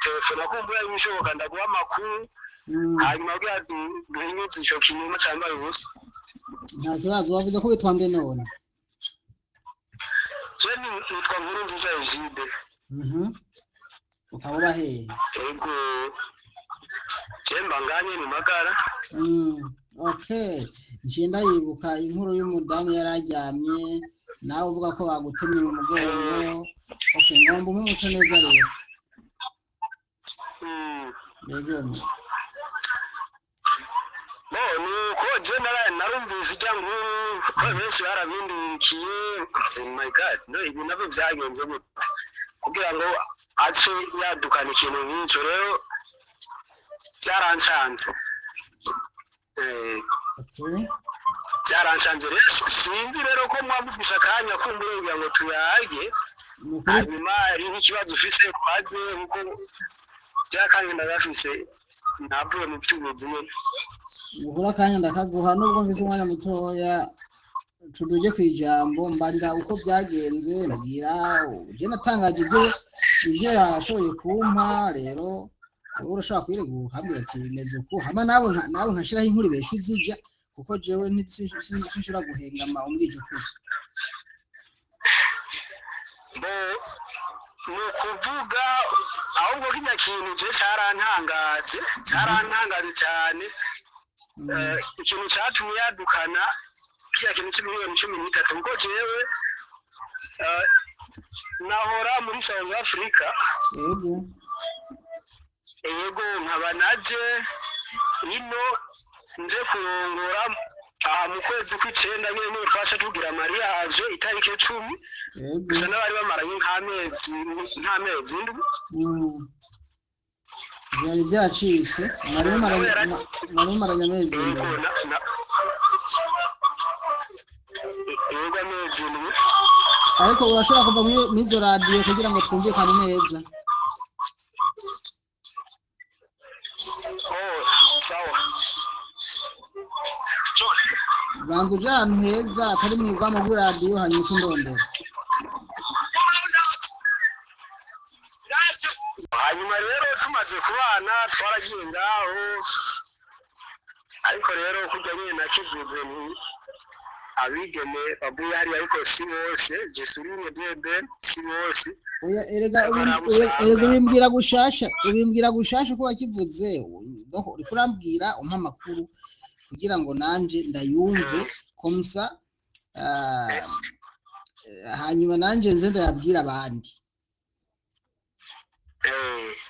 telefone akumbura ibishoboka ndaguha amakuru hanyuma bwa duhinyutse ico kinyuma cyambaye ubusa nta kibazo wavuze ko witwa nde none je nitwa nkuru nziza Egide ukaba ubahehe yego Chemba nganye mu magara okay njenda yibuka inkuru y'umudamu yararyamye nawe uvuga ko bagutemye mu mugongo okay ngomba umuco neza rero yego nuko general narumvise ijyango ko benshi barabindikiye my god no ibi nabyo byagenze gute kugira ngo ace yadukana ikintu nk'icyo rero byaranshanze byaranshanze rero sinzi rero ko mwabufisha akanya kumbure kugira ngo tuyage hanyuma ari n'ikibazo ufise kwaze kuko byakanye ndagafise navuye mu by'ubuzi nyine ubura akanya ndakaguha nubwo mvise umwanya mutoya tuduje kwijambo mbarira uko byagenze mbwira je natangaje ivyo yashoboye kumpa rero urashaka kwiregura ukambwira ati bimeze uko hama nawe nkashiraho inkuru beshu zijya kuko jewe ntishobora guhengama umbije kuri nukuvuga ahubwo kinya kintu je cyarantangaje cyane ikintu cyatumye yadukana kiya kintu cy'Miliyoni13 kuko jewe nahora muri South Africa yego nkaba naje ino nje kurongora mu kwezi kw'icenda nyene twasha tugira mariage itariki 10 gusa n'abari bamaranye nk'amezi ndwi byari byacitse maranye amezi yego amezi ndwi ariko urashobora kuva muri izo radio kugira ngo twumvikane neza sawa bangu ahantu heza atari mu igwamo kuri radio hanyuma ukindondera hanyuma rero tumaze kubana twaragiye ngaho ariko rero kujya nyine nakivuze ni abigeme babuye hari ariko si bose jesurine bebe si bose oya erega ubimbwira gushasha ko wakivuze uri kurambwira umpa amakuru kugira ngo nanje ndayumve komsa hanyuma nanje nze ndayabwira abandi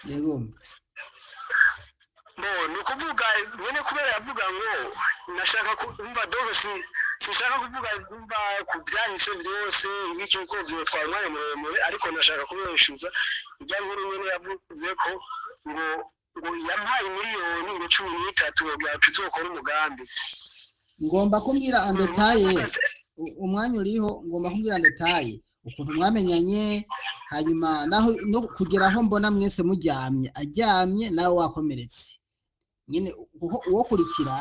yego nukuvuga nyene kubera yavuga ngo nashaka kumva dosi sinshaka kuvuga kumva kubyahise byose ibiki uko byo twamwaye muremure ariko nashaka kubeshuza ijya nkuru nyene yavuze ko ngo yampaye Miliyoni13 ngo tuzokora umugambi ngomba kumbwira andetaye umwanya uriho ngomba kumbwira andetaye ukuntu mwamenyanye hanyuma naho no kugeraho mbona mwese muryamye aryamye nawe wakomeretse nyine uwo kurikira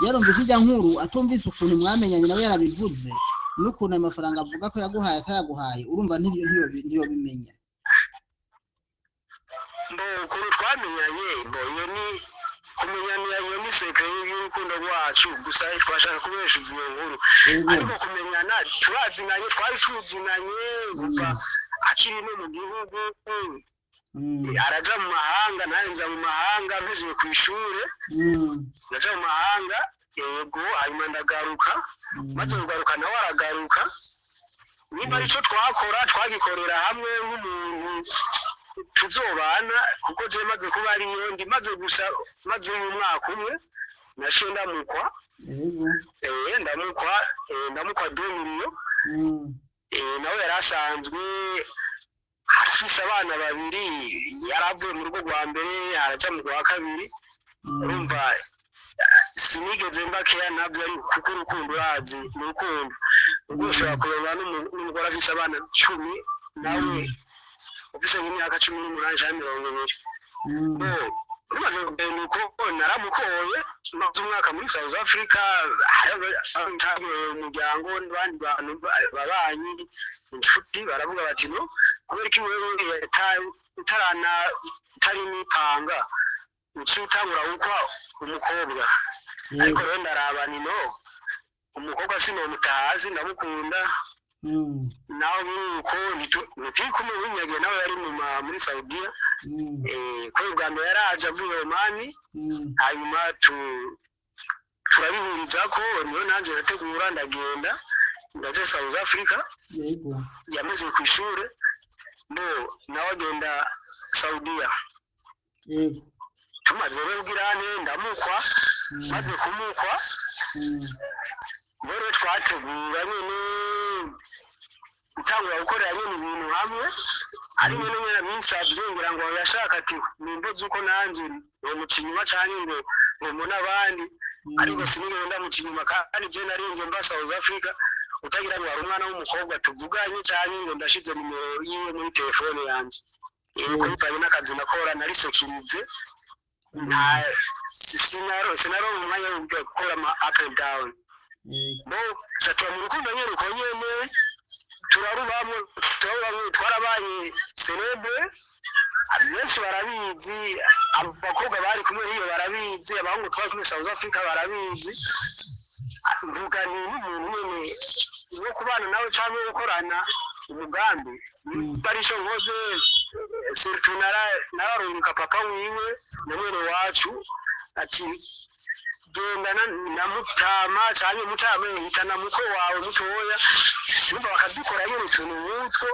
yarumvise ijya nkuru atumvise ukuntu mwamenyanye nawe yarabivuze n'ukuntu amafaranga avuga ko yaguhaye urumva ntiyo bimenya kuri twamenyanye iyo ni kumenyana iyo ni secret y'urukundo rwacu gusa twashaka kubesha izo nkuru ariko kumenyana turazinanye twari tuzinanye kuva akiri no mu gihugu araja mu mahanga nanjye mu mahanga mpeze ku ishure naja mu mahanga yego hanyuma ndagaruka maze kugaruka nawe aragaruka niba icyo twakora twagikorera hamwe nk'umuntu tuzobana kuko je maze kuba ari yondi maze gusa maze mu mwaka umwe nashinda mukwa ndamukwa 2 miliyo nawe yarasanzwe afise abana babiri yaravuye mu rugo rwa mbere araja mu rwa kabiri urumva sinigeze mbakeya nabyo ari kuko urukundo urazi n'urukundo ubwo ushobora kureba n'umugore afise abana 10 nawe ufise nk'imyaka 18 cyangwa 20 tumaze kugenda uko naramukoye maze umwaka muri South Africa ntagiye umuryango n'abandi bantu babanyi inshuti baravuga bati no kubera ko wewe utari nipanga ucitangura uko umukobwa ariko rero ndaraba ni no umukobwa sinomutazi ndamukunda nawe uko ntikumwe winyage nawe yari muri Saudiya ko ubwa mbere yaraje avuye Oman hanyuma turabihuriza ko niyo nanjye nategura ndagenda ndaje South Africa yamaze ku ishuri nawe agenda Saudiya tumaze rero bwirane ndamukwa maze kumukwa rero twategura nyine utangura gukorera nyine ibintu hamwe ari nyine minsabye ngira ngo yashaka ati nimbo zuko nanjye uwo mukinyuma cyane ngo mbona abandi ariko sinigenda mu kinyuma kandi je narinze mba South Africa utagira ngo ari umwana w'umukobwa tuvuganye cyane ngo ndashize nimero yiwe muri telefone yanjye ko bitaye n'akazi nakora nari sekirize nta sinaro mu mwanya wo gukora ama up and down satwa mu rukundo nyine uko nyene turarubamwe twarabaye celebe abenshi barabizi abakobwa bari kumwe hiyo barabizi abahungu twari kumwe South Africa barabizi mvuga ni umuntu nyene wo kubana nawe cyangwa gukorana umugambi barisho ngoze sirtunara nararunguka papa wiwe na mwene wacu ati genda na mutama cyane mutama hitana muko wawe mutoya numva bakadukora nyine ikintu nk'utwo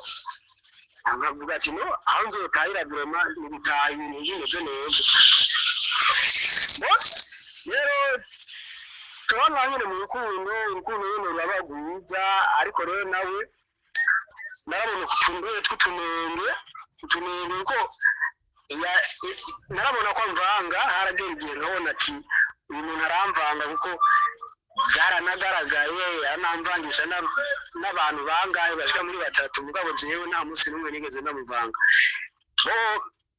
nkavuga ati no aho nzotahira birema n'ibitaha ibintu by'ejo neza rero turabona nyine mu rukundo nyine rurabagwiza ariko rero nawe narabona kutumbere tw'utunenge uko narabona ko mvanga haragera igihe nkabona ati uyu muntu aramvanga kuko byaranagaragaye anamvangisha n'abantu bangahe bashika muri batatu mugabo jewe nta munsi n'umwe nigeze namuvanga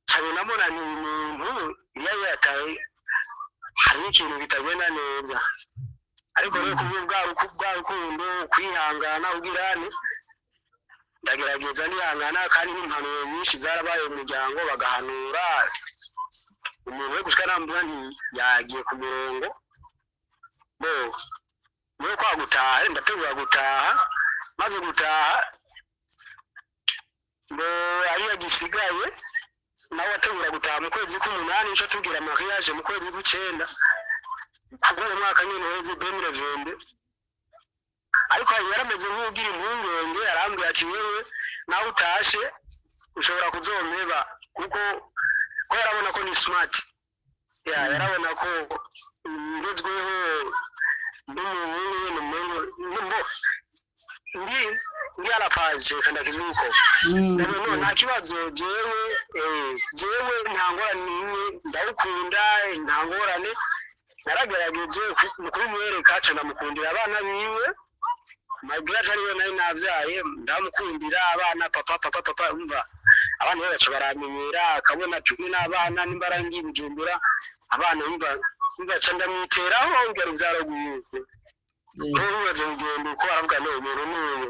cyane namona ni umuntu yataye hari ikintu bitagenda neza ariko rero kubwa rukundo kwihangana ubwirane ndagerageza nihangana kandi n'impanuro nyinshi zarabaye umuryango bagahanura umuntu we gushika nambura yagiye ku murongo niyo kwa gutaha ndategura gutaha maze gutaha ari yagisigaye nawe ategura gutaha mu kwezi k'umunani nico tubwira mariage mu kwezi k'icenda kuvuga mwaka nyine heze 2020 ariko yarameze nk'ugira impungenge arambwira ati wewe nawe utashe ushobora kuzomeba kuko yarabona ko ni smart yarabona ko ngezweho ndi arapaje kandi akivuko no nta kibazo jewe ntangorane ndawukunda ntangorane naragerageje kuri mwereka cyane mukundira abana biwe magira ariwe nayo navyaye ndamukundira abana papa umva abana bacu baramenyera akabona turi n'abana n'imbarangi bujumbura abana umva ndamwiteraho ngero byaraguye bimaze kugenda uko aravuga no umuntu n'uyu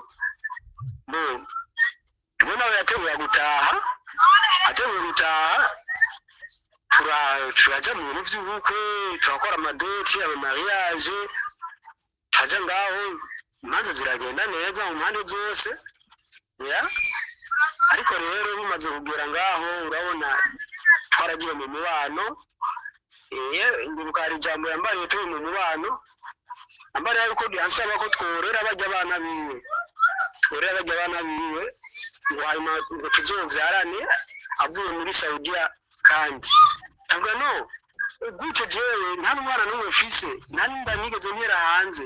tubona yateguye gutaha turaja mu bintu by'ubukwe turakora amadoti amamariage haja ngaho imanza ziragenda neza mu mpande zose ariko rero bimaze kugera ngaho urabona twaragiye mu mubano ndibuka hari ijambo yambaye turi mu mubano ambara yuko yansaba ko tworera bajya abana biwe ngo hanyuma ngo tuzovyarane avuye muri Saudiya kandi ntabwo no gutyo jewe nta mwana n'umwe mfise nta nigeze ntera hanze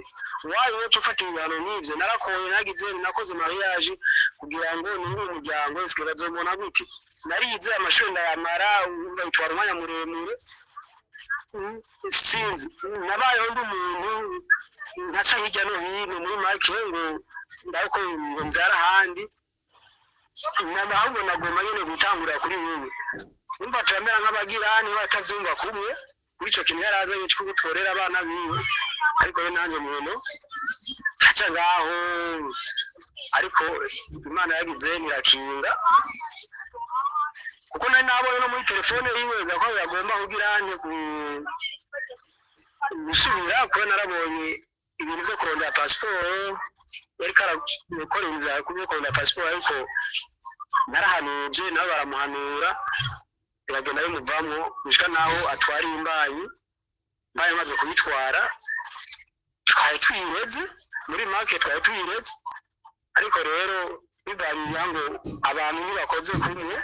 wayo cyo ufata ibihano n'ibyo narakoye nagize nakoze mariage kugira ngo ningu umuryango ese bazomona gute narize amashuri ndayamara bitwara umwanya muremure sinzi nabaye ndi umuntu ntaca hirya no hino muri make ngo ndako ngo nzara handi n'abahungu nagoma nyine gutangura kuri wewe umva turamera nk'abagirani batavyumva kumwe wico kintu yarazanye cyo gutorera abana biwe ariko yo nanje muntu aca ngaho ariko Imana yagize nirakinga kuko nari nabonye no muri telefone yiwe gako yagomba kugirane gusubira kuko narabonye ibintu byo kurondera passport yari karakora ibintu byo kurondera passport ariko narahanuje nabo baramuhanura biragenda bimuvamo bishika naho atwara imbanyi maze kubitwara twari twireze muri market twari twireze ariko rero bivanye ngo abantu nibakoze kumwe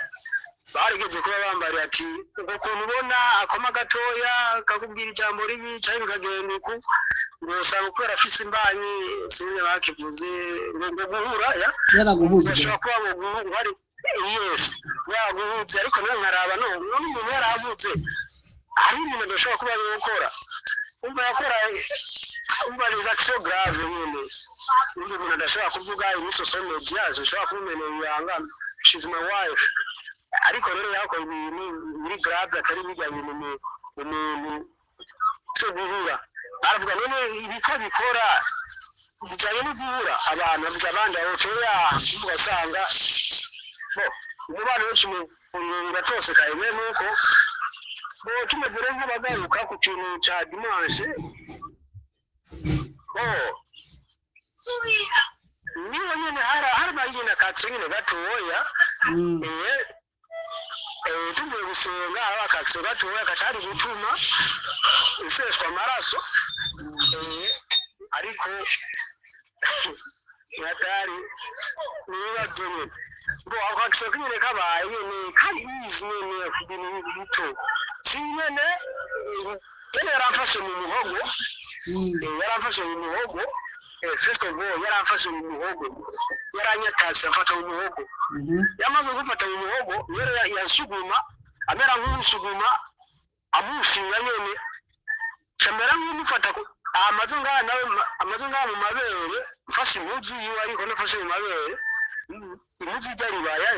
barigeze kuba bambari ati ukuntu ubona akoma gatoya kakubwira ijambo ribi cyangwa bikagenda uko ngo usanga uko yarafise imbanyi sinye bakivuze ngo guhura yaraguhuze ashobora kuba ngo guhari yes yaguhuze ariko nawe nkaraba no umuntu yaravuze ari ibintu adashobora kuba gukora umva yakora umva les actions graves nyine umuntu adashobora kuvuga imiso social media ashobora kumenera yangana she's my wife ariko rero yakora ibintu muri grave atari bijya ibintu umuntu cyo guhura aravuga none ibiko bikora bijanye no guhura abantu abandi aho ugasanga umubano w'iki mu cyose kayime nuko tumeze nk'abagaruka ku kintu cya dimanche niyo nyine harabayina katsingine gatoya tuvuye gusenga abakatso gatoya kacari gutuma iseswa amaraso ariko yatari nibaze ngo akakso kine kabaye ni kayizi ne kubintu bito sinyene yaramfashe mu muhogo yaramfashe mu muhogo first of all yaramfashe mu muhogo yaranyatase afata mu muhogo yamaze gufata mu muhogo yashuguma amera nk'ushuguma amushinga nyene camera nk'umufata amaze ngaha mu mabere ufashe impuzu yiwe ariko nafashe mu mabere impuzu ryaribaya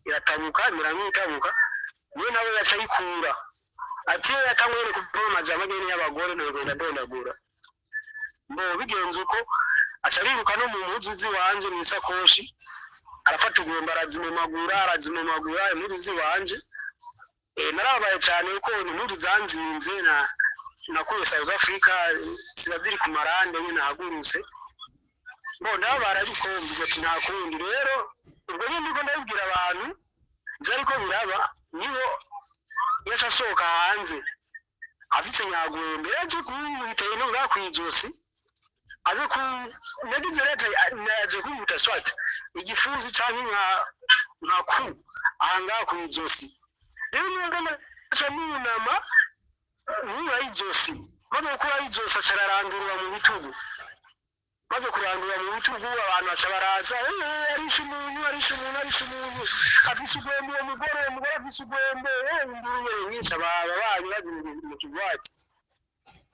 iratabuka imera nk'itabuka niyo nawe yaca yikura ati yatamwere kuva amajambo ageni y'abagore ntagenda ndondagura ngo bigenze uko acariruka no mu mpuzu ziwanje mu isakoshi arafata ugomba arazimumagura impuzu ziwanje narabaye cyane uko impuzu zanzinze nakuye South Africa ziba ziri ku marande nyine nahagurutse nabo barabikumvise ati ntakundi rero ubwo nyine ndiko ndabibwira abantu ariko biraba niho yashasoka hanze afise nyagwembe yaje kubiteye no ngakwijosi aze ku nagize leta naje kubuta swat igifunzi cyangwa nka ku ahanga kwijosi rero ngoma cy'amunama niba ijosi maze gukora ijosi acararandurwa mu bitugu maze kurandura mu bitugu abantu baca baraza arisha umuntu afise ugwembe umugore afise ugwembe induru nyinshi ababanyi bazi mu kigwati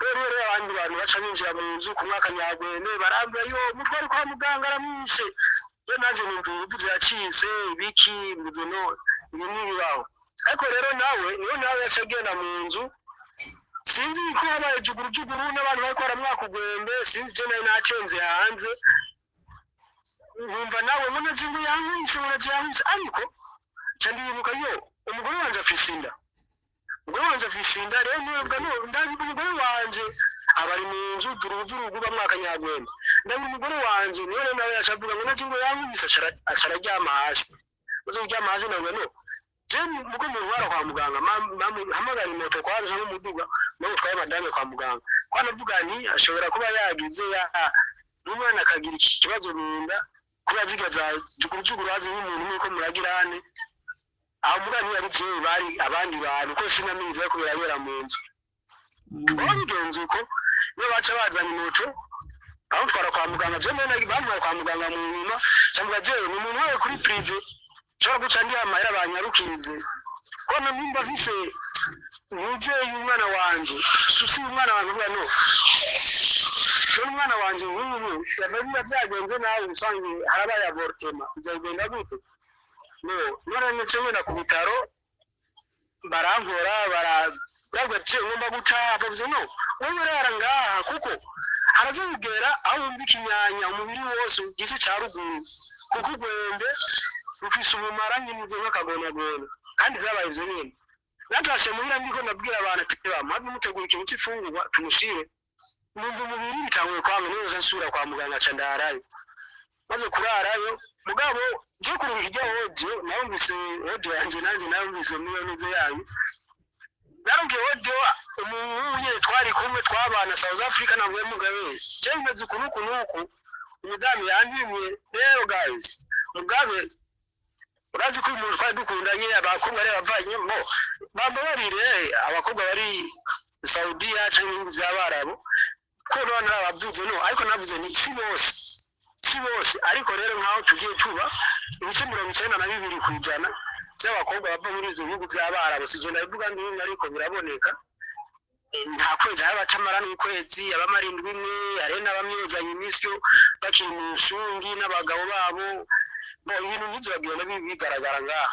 rero abandi bantu baca binjira mu nzu ku mwaka nyagwende barambira yo mutwari kwa muganga aramwishe yo naje numva uvuze yacitse ibiki mbuze no ibintu bibaho ariko rero nawe yaca agenda mu nzu sinzi ko habaye juguru n'abantu bariko baramwakugwembe sinzi je nayo nacenze hanze numva nawe mbona zingu yankwise ariko candibuka yo umugore wanje afise inda rero nubwo ndabibuka umugore wanje abari mu nzu durugurugu bamwaka nyagwembe ndabibuka umugore wanje niyo nawe yashavuga ngo nazingu yankwise acararyama hasi maze kuryama hasi nawe no Jeni muko mwara kwa muganga hamagara imoto kwaje n'umuduga no twaye madame kwa muganga kwanavuga ni ashobora kuba yagize n'umwana akagira ikibazo munda kuba zigaza juguru hazi n'umuntu nuko muragirane aho muganga yari cyo bari abandi bantu ko sinamenye ko birabera mu nzu babigenze uko no baca bazana imoto aho twara kwa muganga je none bamara kwa muganga mu nyuma cyangwa je ni umuntu wawe kuri privé Chora kuchandia mahera banyarukize. Kono mimba vise nuje umwana wanje. Susi umwana wangu no. Umwana wanje nk'ubu yabaye byagenze nawe usange haraba ya avortement. Bizagenda gute? none ncengena ku bitaro barankora baragwace ngomba gutaha bavuze no wowe rara ngaha kuko harazogera aho wumva ikinyanya umubiri wose igice cya ruguru kuko ugwembe ufise umumara nk'imize nk'akagonagona kandi byabaye ivyo nyene natashe muhira ndiko nabwira abantu ati bamwe mutegura ikintu cy'ifungurwa tumushire numva umubiri bitanguye kwanga neza nsubira kwa muganga ca ndarayo maze kurarayo mugabo je kurura hirya audio nawumvise audio yanje nanje nawumvise miriyoni yanyu narongeye audio umuntu twari kumwe twabana South Africa na Wamugabo je meze ukunuku umudamu yanyimye rero guys mugabe urazi ko umuntu twari dukundanye abakobwa rero bavanye bambabarire abakobwa bari Saudiya cyangwa by'abarabo ko none abavuze no ariko navuze ni si bose ariko rero nkaho tugiye tuba ibice 92 kwijana by'abakobwa bava muri izo bihugu by'abarabo sije ndabivuga ndimwe ariko biraboneka nta kwezi abatamara n'ukwezi abamarindwi imwe arena bamyozanye imisyo bakiri mu nshungi n'abagabo babo ibintu nk'ivyo bagenda bigaragara ngaha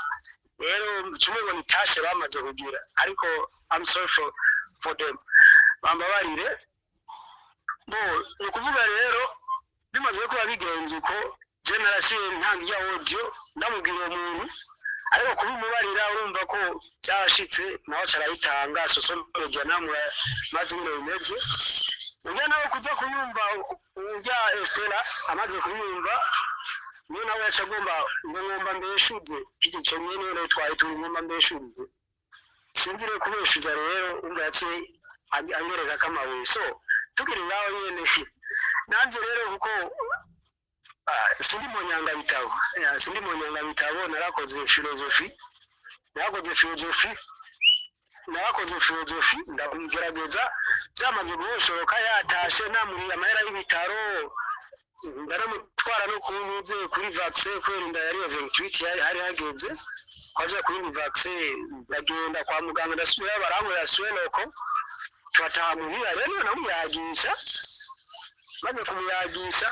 rero kimwe ngo nitashe bamaze kugira ariko I'm sorry for them bambabarire ukuvuga rero bimaze kuba bigenze uko generation ntanga ya audio ndamubwira umuntu ariko kubimubarira urumva ko cyashitse naho carayitanga sosomeje namwe mazina imeze uya nawe kuza kuyumva ujya Estela amaze kuyumva niyo nawe yacagomba ngomba mbeshuze iki cyo nyene rero twari ngomba mbeshuze sinzire kubeshuza rero umva yace angereka kamawe so tukiri ngaho nyene nanje rero kuko sindi mu nyanga bitabo narakoze filozofi ndagerageza byamaze guhoshoka yatashe namuri amahera y'ibitaro ndaramutwara no kunyuze kuri vaccine kwerinda yari yavuye hari hageze kwaje kuri vaccine bagenda kwa muganga ndasubira barangoya sweloko fata muhira rero namuyagisha maze kumuyagisha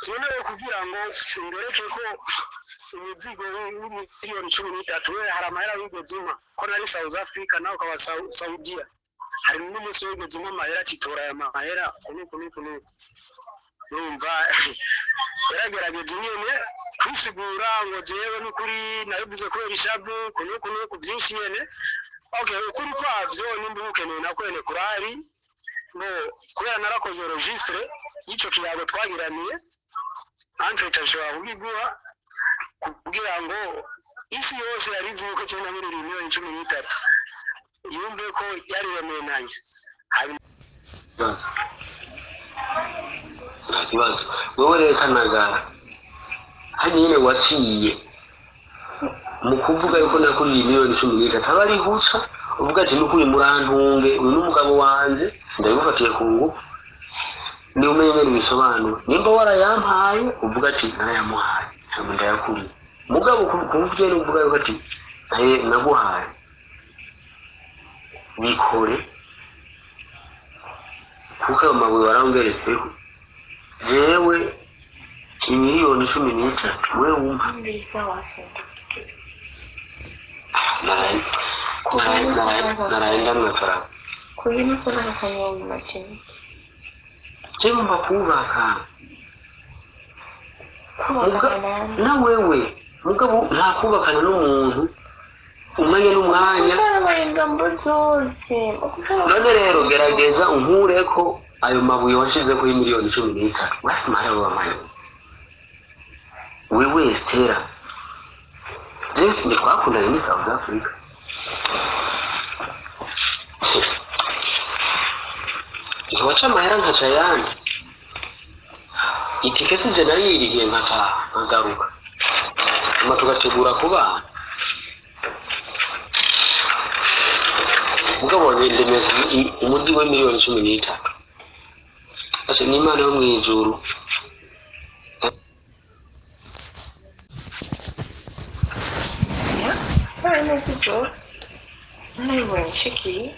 none kugira ngo ngoreke ko imizigo miriyoni13 we hari amahera y'igezuma ko nari South Africa naho kwa Saudiya hari n'umunsi w'igezuma amahera titora ya mahera kuno numva yaragerageza nyene kwisigura ngo jewe n'ukuri nabivuze ko bishavu kuno byinshi nyene okay ukuri kwavyo nimbukeneye nakwene kurari kubera narakoze registre y'icyo kiyago twagiraniye antretashobora kubiguha kugira ngo isi yose yarizi yuko cyenda muri miriyoni13 yumve ko yari yemenanye kibazo wowe rekanaga hanyine waciye mu kuvuga yuko nakuriye miriyoni13 abari gusa uvuga ati n'ukuri murantunge uyu n'umugabo wanje ndabifatiye ku ngufu ni umenye bisobanura nimba warayampaye uvuga ati narayamuhaye cyangwa ndayakuriye mugabo kuvye n'uvuga yuko ati naguhaye bikore kuko amabuye warangeretseho jewe miriyoni13 we wumva naraenda mwefara kuyina kuna kanyoma machini chemba kubaka na wewe mugabo nta kubakana n'umuntu umanye n'umwanya none rero gerageza unkure ko ayo mabuye washize kuri miriyoni13 wasimara wamanye wewe Estela Jeff ni twakundana ni South Africa wacha mahera nkaca yandi itiketi je nari yirigiye nkagaruka ama tugategura kubana mugabo ndemeza umudi wa miriyoni13 ase ni imana yo mwijuru Bueno, chicos, muy buen chiqui.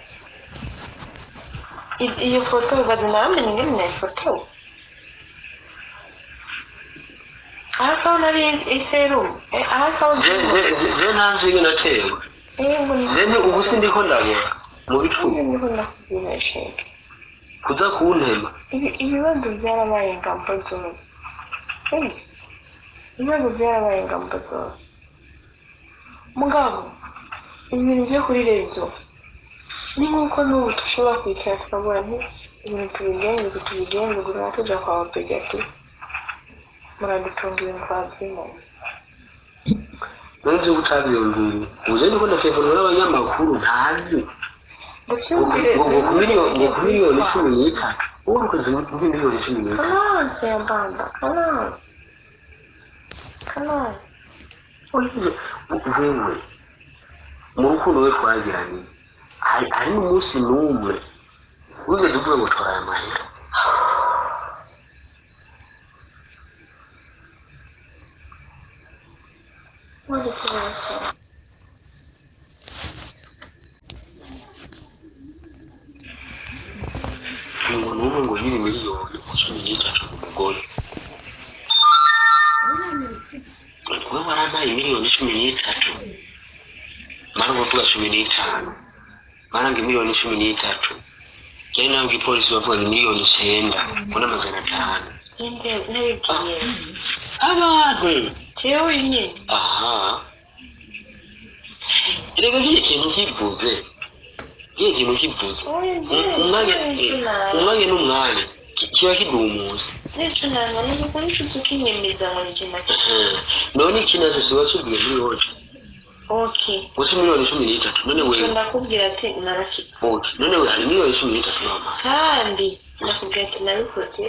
Y foto va de nada, ni foto. Hasa unari iserum. Hasa je ntanzi ibintu natewe je ubu sindiko ndabona mu bicuba niho nakubwira sheke. kuza kuntema Ibibazo byarabaye ingambo zose. Ibibazo byarabaye ingambo zose. Mugabo ibintu byo kuri rezo ni nk'uko n'ubu dushobora kwicara tukabura ibintu tubigenze gusa tujya kwa opegati muradutunga ibintu twabyimanye. nzi utabyumvira uje ndiko ndatekereza n'abanyamakuru ntazi ngo ku miliyoni 13 ubu kwezi muri miliyoni 13 Kananse ya banda kananse wewe mu rukundo we twagiranye hari n'umunsi n'umwe wigeze uvuga ngo twaraye amahera muri kibazo umuntu umwe ngo yiri miliyoni 13 mu mugore we warampaye miliyoni 13 mara uvuga 15 maranga miliyoni 13 cyane ntabwo ipolisi bavuga miliyoni 9 mbona amazana 5 ntibigiye abantu tewe nyine aha rero ikintu kivuze umwanya n'umwanya kiba kidumuza n'icyo ntabwo n'uko n'inshuti ukinyemeza ngo ni make none ikinazo siba kibwiye muri hoje gusa miliyoni 13 none wewe ndakubwira ati narakita none we hari miliyoni 13 mama kandi nakubwira ati nabikoze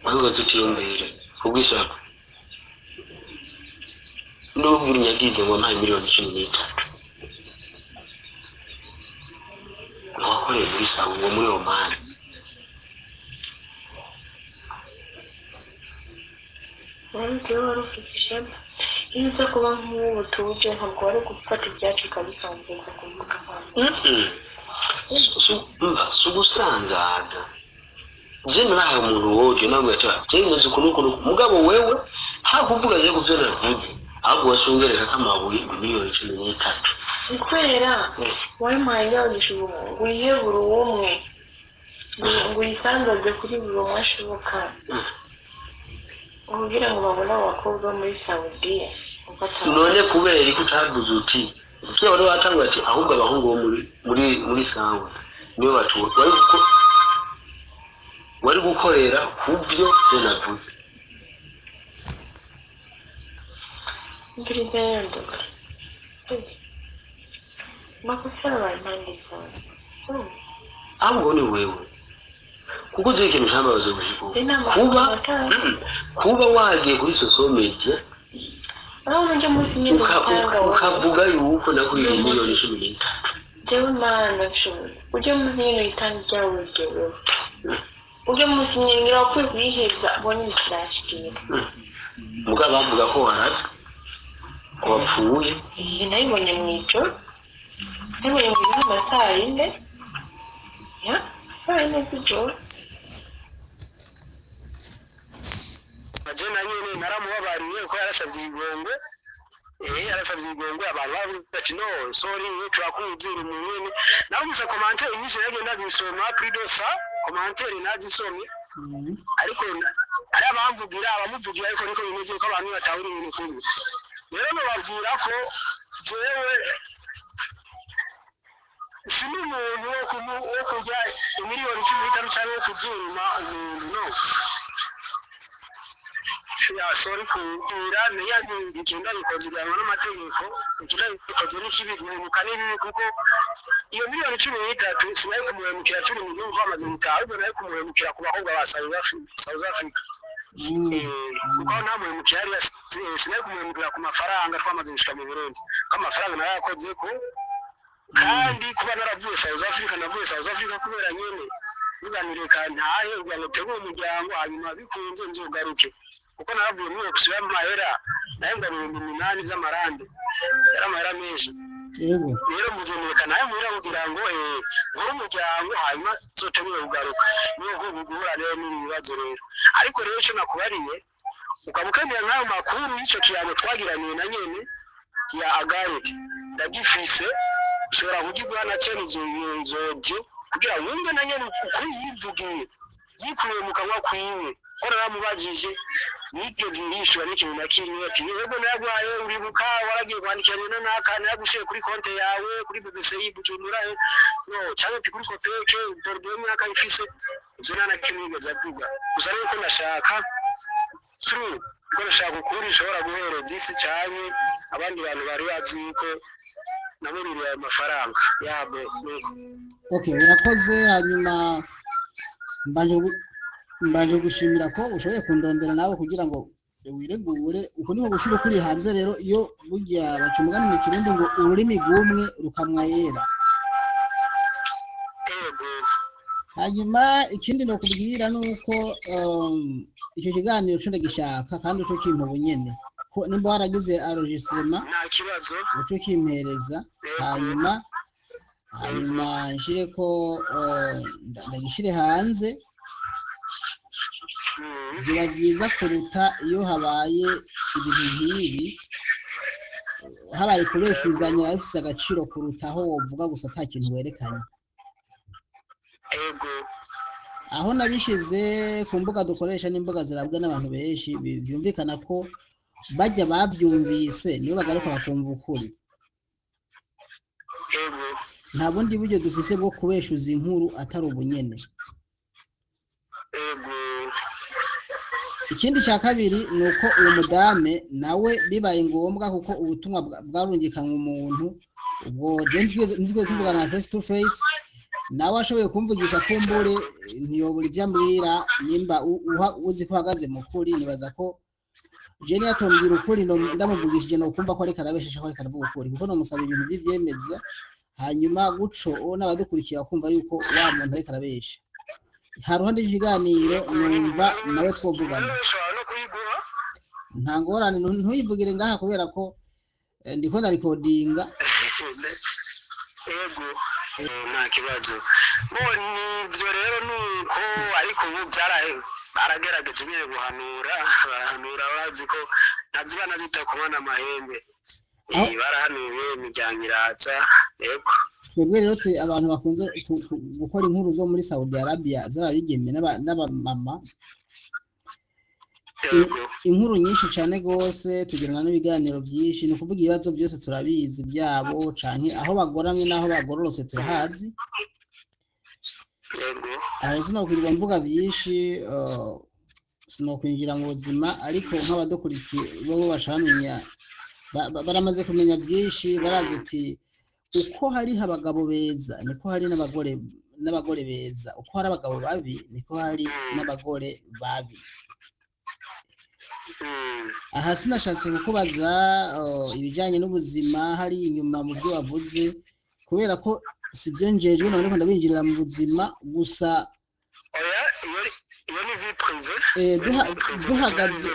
ahubwo tutiyumvire ubwishapo ndubwira nyagize ngo mpaye miliyoni 13 nakoreye muri sawa ngo muri Oman nabyo wari ufite ishema iyo uza kuba nk'ubu tuje ntabwo wari gufata ibyacu ukabisangiza ku mbuga nkoranyambaga sugusangaza je naho umuntu woje namwe ata cyenze kunuko mugabo wewe hakuvuga je kuvyo navuze ahubwo wasongereka kamabuye miliyoni 13 ikwera wari mayiga gishubuka uyeburu umwe ngo yisangaze kuri buri umwe ashoboka kugira ngo babone abakobwa muri Saudiya none kubera ko utavuze uti cyo wari watangwa ati ahubwo abahungu muri Saudi niyo batu wari gukorera kubyo je navuze ndirindo makufara bayimandisa ahubwo ni wewe kuko je ikintu cyamaze gushika kuba wagiye kuri social media nje munsi nyine ukavuga yuko nakuri miliyoni 13 jewe mana shuri uje munsi nyine itangira urugero uje munsi nyine ngirakwiye kuyiheza bonye kirashikira mugabo bavuga ko waraza wapfuye nayibonye mwico nayibonye mu bihe amasaha yine ya fine kujo ajena nyene naramubabariye ko yarasavye igongwe yarasavye igongwe abantu bavuze ati no sorry turakuzi uri munyene navuze commentaire nyinshi yagenda zisoma pridosa commentaire nazisomye ariko ari abamvugira ariko niko bimeze ko abantu batahura ibintu kumwe rero no bavira ko jewe sini umuntu wo kujya miliyoni 13 cyangwa kuzuruma umuntu no ya sorry kugira niyandi igenda bikozirana n'amategeko igenda bikoze n'ikibiguruka n'ibi kuko iyo miliyoni 13 sinaye kumuremukira turi mu gihugu amaze gutaha ubwo naye kumuremukira ku bakobwa ba South Africa kuko nta muremukira yari sinaye kumuremukira ku mafaranga twamaze gushika mu Burundi ko amafaranga narayakoze ko kandi kuba naravuye South Africa kubera nyene uganire kantahe uganire tegura umuryango hanyuma bikunze nzogaruke kuko naravuye muri option y'amahera nayo ngo 8 by'amarande yari amahera menshi rero muzemeka nayo muhira kugira ngo nkuru umuryango hanyuma zotegura kugaruka niyo guhura rero n'ibibazo rero ariko rero cyo nakubariye ukabukemera nk'ayo makuru y'icyo kirango twagiraniye na nyene ya agareti ndagifise ushobora kugiguha na cene inzodio kugira wumve na nyene ukuri yivugiye yikuye mu kanwa kwiwe ko naramubajije nigeze ndishura n'ikintu na kimwe ati yego nagwaye uribuka waragiye kwandikirana n'akana yagushiye kuri konte yawe kuri BBC y'Ibujumbura no cyane kuri kopeke bordo y'imyaka ifise ivyo nana kimwe nigeze avuga gusa rero ko nashaka true ko nashaka ukuri ishobora guhereza isi cyane abandi bantu bari bazi ko nabuririye amafaranga yabo okay urakoze hanyuma mbaje gushimira ko ushoboye kundondera nawe kugira ngo wiregure uko niho gushira ukuri hanze rero iyo burya bacumugana mu kirundi ngo ururimi rwumwe rukamwa yera hanyuma ikindi no kubwira nuko icyo kiganiro cyo ndagishaka kandi uco kimpubu nyene ko nimba waragize enregistrement nta kibazo uco kimpereza hanyuma nshire ko ndagishire hanze biba byiza kuruta iyo habaye ibintu nk'ibi habaye kubeshuzanya bifite agaciro kuruta aho wovuga gusa nta kintu werekanye aho nabishize ku mbuga dukoresha n'imbuga zirabwa n'abantu benshi byumvikana ko bajya babyumvise niyo bagaruka bakumva ukuri nta bundi buryo dufise bwo kubeshuza inkuru atari ubunyene ikindi cya kabiri ni uko uwo mudame nawe bibaye ngombwa kuko ubutumwa bwarungikanywe umuntu ubwo nizwe tuvugana na face to face nawe ashoboye kumvugisha kumbure ntiyobora ibyo ambwira nimba uzi ko uhagaze mu kuri nibaza ko jeni yatombwira ukuri ndamuvugishije no kumva ko ariko arabeshesha ko ariko aravuga ukuri kuko namusaba ibintu by'ivyemeza hanyuma guco n'abadukurikiye kumva yuko wa muntu ariko arabesha haruhande y'ikiganiro numva nawe twovugana nta ngorane ntuyivugire ngaha kubera ko ndiko na recordinga nta kibazo nivyo rero nuko ariko ubu baragerageje nyine barahanura bazi ko ntazibana zitakumana amahembe barahanuye imiryango iraza yego twebwe rero abantu bakunze gukora inkuru zo muri Saudi Arabia z'ababigeme n'abamama inkuru nyinshi cyane gose tugirana n'ibiganiro byinshi ni ukuvuga ibibazo byose turabizi byabo canke aho bagoramwe naho bagororotse turahazi aho sinokwirwa mvuga byinshi sinokwinjira mu buzima ariko nk'abadukurikiye bo bashamenya baramaze kumenya byinshi barazi ati uko hari abagabo beza niko hari n'abagore beza uko hari abagabo babi niko hari n'abagore babi aha sinashatse kukubaza ibijyanye n'ubuzima hari inyuma mu byo wavuze kubera ko si byo njejwe none ko ndabinjirira mu buzima gusa iyo ni vie prive duhagaze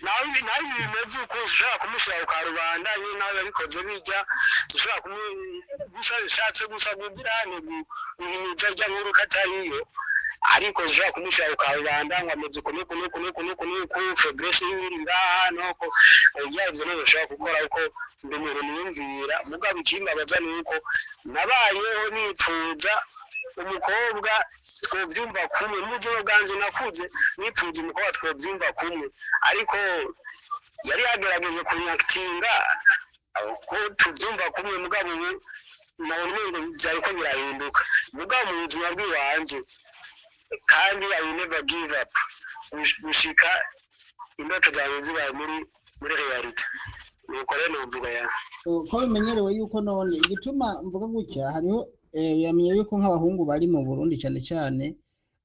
nawe bimeze uko ushobora kumushyira ku karubanda nyine nawe yabikoze bijya ushobora kumushatse gusa kugira guhinyuza rya nkuru katariyo ariko ushobora kumushyira ku karubanda ngo ameze uku febrese y'ibiri ngaha nuko ujyavuze none ushobora gukora uko ndi umuntu niyumvira mugabo ikimbabaza ni uko nabayeho nipfuza umukobwa twovyumva kumwe muzima bwanje nakuze nipfuza umukobwa twovyumva kumwe ariko yari yagerageje kunyaktinga ko tuvyumva kumwe mugabo nabona ngo byariko birahinduka mugabo mu buzima bw'iwanje kandi I will never give up gushika indoto zawe zibaye muri reality nuko rero mvuga ya ko bimenyerewe yuko none igituma mvuga gutya hariho yamenye yuko nk'abahungu bari mu Burundi cyane cyane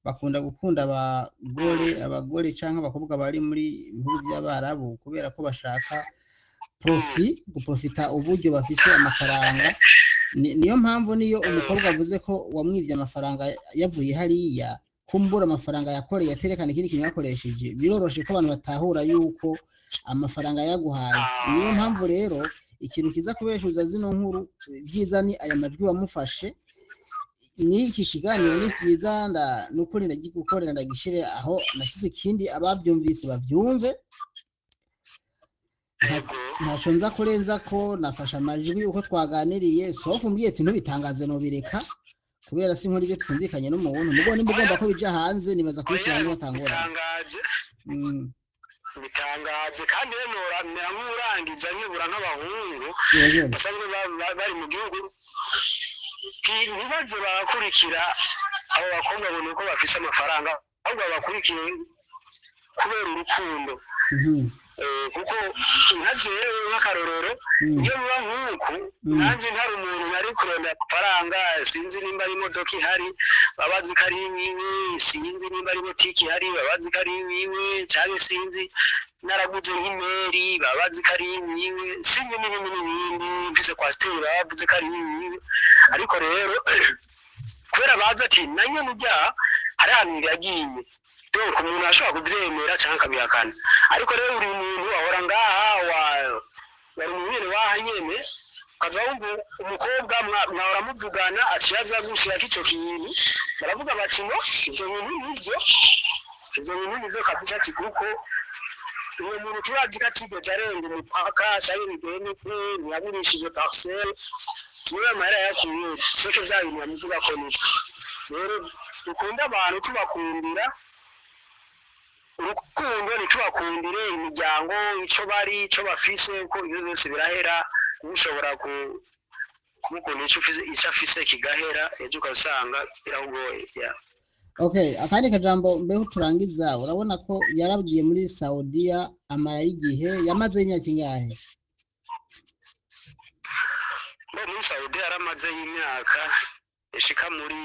bakunda gukunda abagore cyangwa abakobwa bari muri bihugu by'abarabu kubera ko bashaka guprofita uburyo bafite amafaranga niyo mpamvu niyo umukobwa avuze ko wamwivye amafaranga yavuye hariya kumbura amafaranga yakoreye aterekana ikindi kintu yakoresheje biroroshe ko abantu batahura yuko amafaranga yaguhaye niyo mpamvu rero ikintu kiza kubeshuza zino nkuru byiza ni aya majwi wamufashe n'iki kiganiro ni cyiza n'ukuri ndagigukorera ndagishire aho nashyize ikindi ababyumvise babyumve ntacyo nza kurenza ko nafashe amajwi uko twaganiriye sofu mbwiye ati ntubitangaze nobireka kubera si nkuri ibyo twumvikanye n'umuntu mugo nimba ugomba ko bija hanze nibaza kubishyira batangora bitangaze kandi rero nk'urangiza nkibura nk'abahungu basanzwe bari mu gihugu ntibaze barakurikira abo bakobwa babona uko bafise amafaranga ahubwo babakurikiye kubera urukundo kuko nka jewe nk'akarorero iyo biba nk'uku nanjye ntari umuntu nari kurondera amafaranga sinzi nimba ari imodoka ihari babazi ko ari iwiwe sinzi nimba ari botiki ihari babazi ko ari iwiwe cyangwa sinzi naraguze nk'imeri babazi ko ari iwiwe sinzi n'ibindi n'ibindi mfise kwasiteri babavuze ko ari iwiwe ariko rero kubera bazi ati nanjye n'ibyaha hari ahantu yagiye donc umuntu ashobora kubyemera cyangwa akabihakana ariko rero uri umuntu ahora ngaha wari umubiri waha nyene ukaza wumva umukobwa mwahora muvugana akiyaza gushira k'icyo kintu baravuga bati no ibyo bintu nibyo kabisa ati kuko uwo muntu turazi ko atigeze arenga umupaka cyangwa ibigeni kwe ntiyagurishije parcelle niwe amahera yakuye seke bya bintu bamuvuga ko nibyo rero dukunda abantu tubakundira urukundo nicubakundire imiryango ico bari ico bafise uko ibyo byose birahera ushobora kumukunda ico afise kigahera ejo ukasanga birahugoye okay akandi kajambo mbeho turangiza urabona ko yarabwiye muri Saudiya amara y'igihe yamaze imyaka ingahe muri Saudiya yaramaze imyaka ishika muri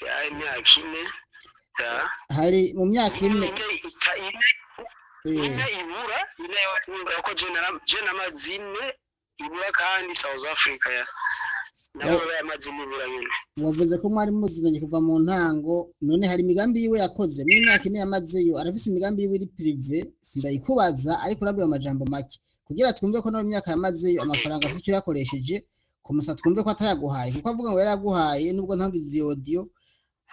4 imyaka 4 hari mu myaka ine ibura ko jena mazine ibura kandi South Africa nawe yamazine ibura nyine wavuze ko mwari muziranye kuva mu ntango none hari imigambi yiwe yakoze mu myaka ine yamazeyo arafise imigambi yiwe iri prive sindayikubaza ariko urabyo amajambo make kugira twumve ko no myaka yamazeyo amafaranga afite icyo yakoresheje kumusa twumve ko atayaguhaye kuko avuga ngo yaraguhaye nubwo ntambizi audio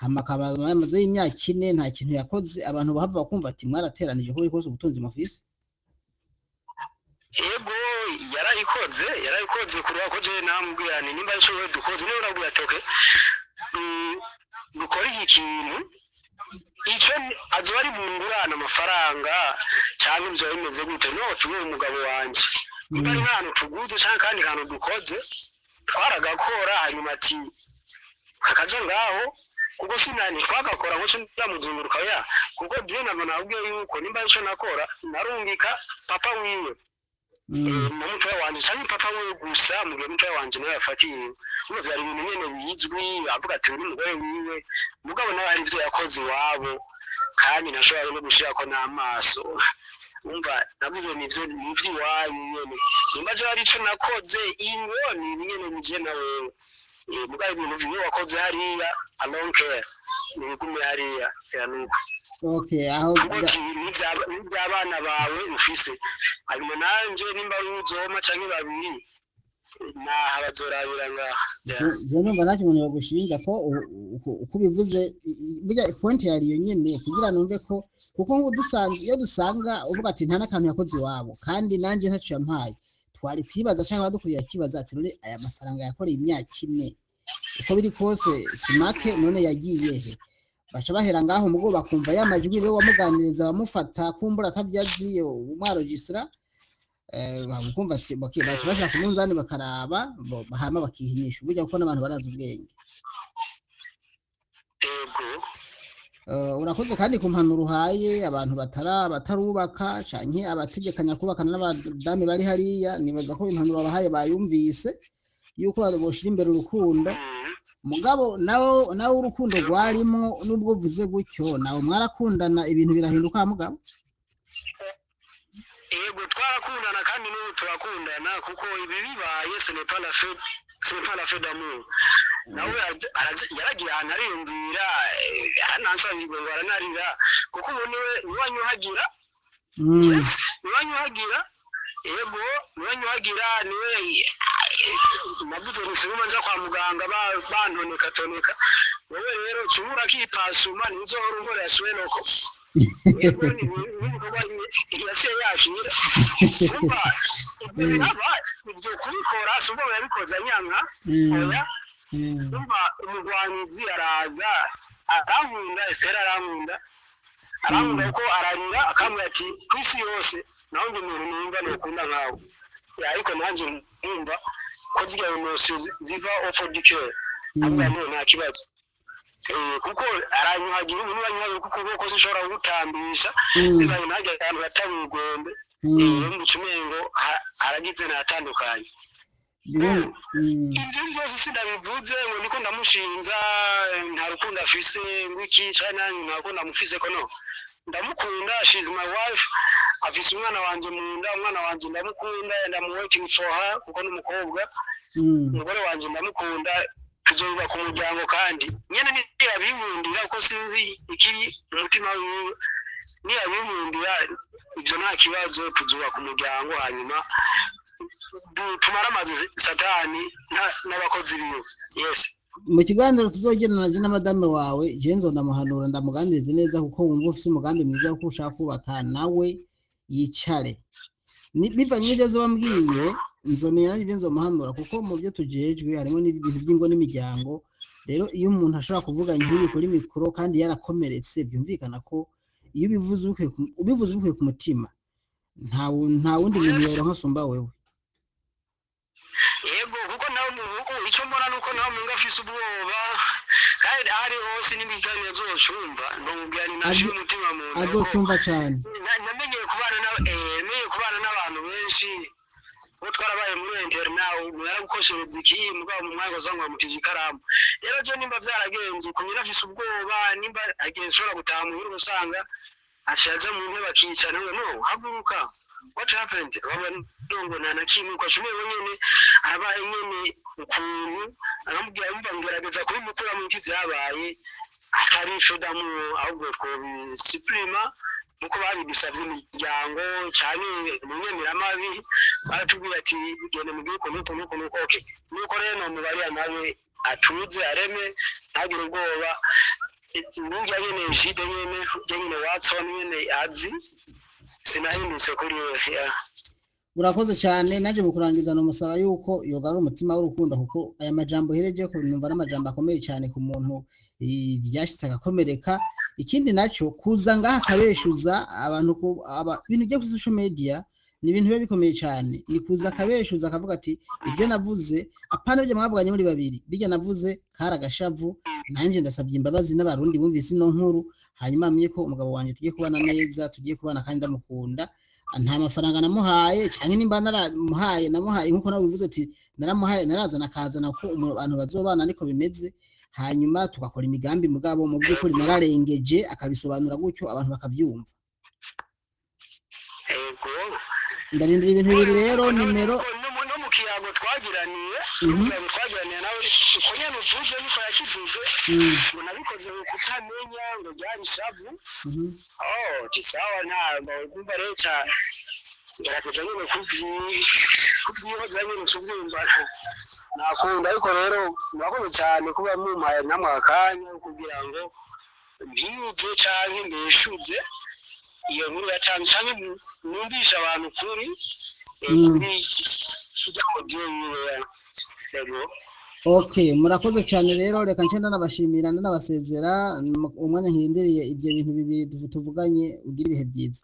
hamakaba yamaze imyaka ine nta kintu yakoze abantu bahava bakumva ati mwarateranije ko rikose ubutunzi mufise yego yarayikoze kuruha ko je namubwirane nimba nshoboye dukoze niba urabwira toke dukora ikintu ico azoba ari bungurana amafaranga cyangwa ibyo bimeze gute no tuwe umugabo wanje nimba ari nk'ahantu tuguze cyangwa kandi ahantu dukoze twaragakora hanyuma ati kakaja ngaho kuko sinani twagakora ngo cyo ndamuzunguruka ya kuko byo nabwiye yuko nimba ico nakora narungika papa wiwe n'umuco wanje cyangwa papa wiwe gusa mu gihe umuco wanje nawe yafatiye ubu byari ibintu nyene bizwi avuga ati uri umugore wiwe mugabo nawe hari ibyo yakoze iwabo kandi nashobora no gushira ko n'amaso umva nabuze nivyo iwanyu nyene nimba je ari ico nakoze ingoni nyene nije nawe mugabo ibintu bimwe wakoze hariya alonke nibigume hariya yanuko okay aho by'abana bawe ufise hanyuma nanje nimba uzoma canke babiri abazorabira ngaha je numva nacyo umuntu yagushinja ko uko bivuze burya point yari yo nyene kugira numve ko kuko dusanzwe iyo dusanga uvuga ati nta nakantu yakoze iwabo kandi nanje ntacu yampaye twari kwibaza cyangwa dukurira kibaza ati none aya mafaranga yakoreye imyaka ine uko biri kose simake none yagiye he baca bahera ngaho mugo bakumva yamajwi rero wamuganiriza bamufata kumbura atabyaziye umwarogisira bakumva baca bashaka kumunzani bakaraba bahama bakihinyisha burya kuko n'abantu barazi ubwenge urakoze kandi ku mpanuro uhaye abantu batarubaka canke abategekanya kubakana n'abadame bari hariya nibaza ko impanuro bahaye bayumvise yuko boshira imbere urukundo mugabo nawe urukundo rwarimo nubwo uvuze gutyo nawe mwarakundana ibintu birahinduka mugabo yego twarakundana kandi n'ubu turakundana kuko ibi bibaye ce n'est pas la fait d'amour nawe yaragiye ahantu ariyumvira aranansangiye ngo aranarira kuko ubu niwe niwanyuhagira yego niwanyuhagira niwe navuze ngo sinuma nja kwa muganga bantoneka toneka wowe rero cyubura kipasuma nizo urungore yaswenoko yego ni ibikorwa yase yashira umva ibyo kubikora subo yabikoza nyanka oya umva umugwanizi araza arankunda Esther arankunda ko ararira akamwe ati kwisi yose naho ndi umuntu numva nokunda nkawe ariko nanje numva ko ziga emotion ziva off the care amwe nta kibazo kuko aranyuhagira umuntu kuko boko zishobora gutambisha bibaye nage abantu batabugombe umucumengo aragize natandukanye ibyo byose sinabivuze ngo niko ndamushinza nta rukundo afise ngiki cyane ntabwo ndamufise ko no ndamukunda, she's my wife, afise umwana wanje munda, umwana wanje ndamukunda and I'm waiting for her kuko n'umukobwa umugore wanje ndamukunda tuzoba ku muryango kandi nyene ni yabimundira ko sinzi ikiri umutima wiwe ni yabimundira ibyo nta kibazo tuzoba ku muryango hanyuma tumara amazi satani n'abakozi biwe yes mu kiganiro tuzogirana na madame wawe Jenzo ndamuhanura ndamuganirize neza kuko wumva ufite umugambi mwiza wo kushaka kubaka nawe yicare bivanye n'ibyo bambwiye nzomenya n'ibyo nzomuhanura kuko mu byo tujejwe harimo n'ibintu by'ingo n'imiryango rero iyo umuntu ashobora kuvuga nk'ibi kuri mikoro kandi yarakomeretse byumvikana ko iyo ubivuze ubikuye ku mutima nta wundi muntu yoronka asumba wewe yego kuko nawe icyo mbona nuko nawe munga afise ubwoba kandi ari hose n'imigani azocumva ndumubwira ni nashiye umutima mu azocumva cyane namenye kubana n'abantu benshi bo twarabaye muri internal mwaragukoshereza iki mugabo mu mwango zangwa mutije ikaramu rero je nimba byaragenze kunyira afise ubwoba nimba agenshora gutaha mu biro usanga ashaza mu ntebe akicara no haguruka what happened ndongo na kimwe ko shumwe nyene abaye nyene ukuntu aramubwira yumva ngerageza kuri mukura mu nti byabaye akarisho damu ahubwo ko suprema muko babidusabye imiryango cyane munyemera mabi baratubwira ati gene mu gihugu nuko okay nuko rero mubari nawe atuze areme ntagire ubwoba nujya nyene shide nyene watson nyene azi sinahindutse kuri ya urakoze cyane naje mu kurangizana umusaba yuko yogara umutima w'urukundo kuko aya majambo hereje ko numva n'amajambo akomeye cyane ku muntu byashitse agakomereka ikindi nacyo kuza ngaha akabeshuza abantu ko ibintu byo kuri social media ni ibintu biba bikomeye cyane ni kuza akabeshuza akavuga ati ibyo navuze apana byo mwabwanye muri babiri bijya navuze karagashavu nanjye ndasabye imbabazi n'abarundi bumvise ino nkuru hanyuma amenye ko umugabo wanjye tugiye kubana neza tugiye kubana kandi ndamukunda nta mafaranga namuhaye cyane nimba naramuhaye nkuko nawe bivuze ati naramuhaye narazana kazana ko abantu bazobana niko bimeze hanyuma tugakora imigambi mugabo mu by'ukuri nararengeje akabisobanura gutyo abantu bakavyumva ego ndarindira ibintu bibiri rero nimero no mu kiyago twagiraniye nawe uko nyene uvuje niko yakivuze ngo nabikoze kutamenya ngo byari savu tisawa ntabwo kumva rero cyane ngerageje nyine kubyihoza nyine kubyumva nakunda ariko rero murakoze cyane kuba mumpaye namwe akanya kugira ngo mbyuze cyangwa mbeshuze iyo nkuru ya cyane numvisha abantu kuri okay murakoze cyane rero reka ncenda nabashimira nabasezera umwanya nkirindiriye ibyo bintu bibiri tuvuganye ugira ibihe byiza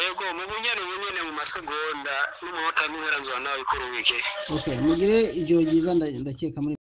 yego mu bunyene mu masegonda n'umunota n'umwe ranzwa nawe kuruwike okay mugire ijoro ryiza ndakeka muri